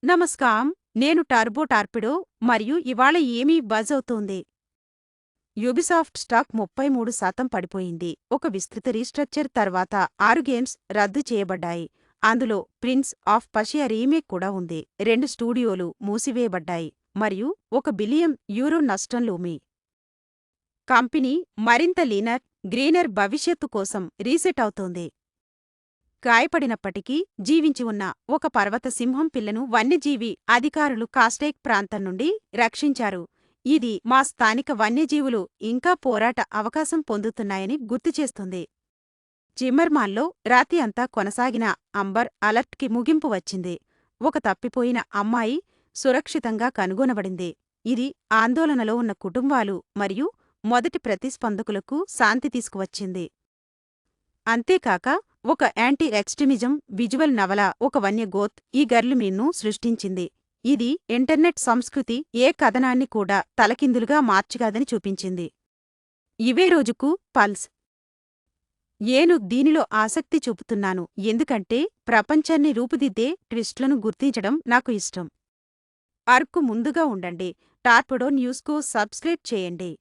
నమస్కారం. నేను turbo torpedo మరియు ఇవాళ ఏమీ బజ్ అవుతోంది. యూబిసాఫ్ట్ స్టాక్ 33% పడిపోయింది. ఒక విస్తృత రీస్ట్రక్చర్ తర్వాత 6 గేమ్స్ రద్దు చేయబడ్డాయి. అందులో ప్రిన్స్ ఆఫ్ పర్షియా రీమేక్ కూడా ఉంది. 2 స్టూడియోలు మూసివేయబడ్డాయి మరియు €1 బిలియన్ నష్టంలోమి. కంపెనీ మరింత లీనర్, గ్రీనర్ భవిష్యత్తు కోసం రీసెట్ అవుతోంది. గాయపడినప్పటికీ జీవించి ఉన్న ఒక పర్వత సింహం పిల్లను వన్యజీవి అధికారులు కాస్టేక్ ప్రాంతం నుండి రక్షించారు. ఇది మా స్థానిక వన్యజీవులు ఇంకా పోరాట అవకాశం పొందుతున్నాయని గుర్తుచేస్తుంది. జిమ్మర్మాన్లో రాత్రి అంతా కొనసాగిన అంబర్ అలర్ట్కి ముగింపు వచ్చింది. ఒక తప్పిపోయిన అమ్మాయి సురక్షితంగా కనుగొనబడింది. ఇది ఆందోళనలో ఉన్న కుటుంబాలు మరియు మొదటి ప్రతిస్పందకులకు శాంతి తీసుకువచ్చింది. అంతేకాక ఒక యాంటీ ఎక్స్ట్రీమిజం విజువల్ నవల ఒక వన్య గోత్ ఈ గర్ల్ మీన్ను సృష్టించింది. ఇది ఇంటర్నెట్ సంస్కృతి ఏ కథనాన్ని కూడా తలకిందులుగా మార్చగాదని చూపించింది. ఇవే రోజుకు పల్స్. నేను దీనిలో ఆసక్తి చూపుతున్నాను ఎందుకంటే ప్రపంచాన్ని రూపుదిద్దే ట్విస్ట్లను గుర్తించడం నాకు ఇష్టం. అర్కు ముందుగా ఉండండి. టార్పెడో న్యూస్కు సబ్స్క్రైబ్ చేయండి.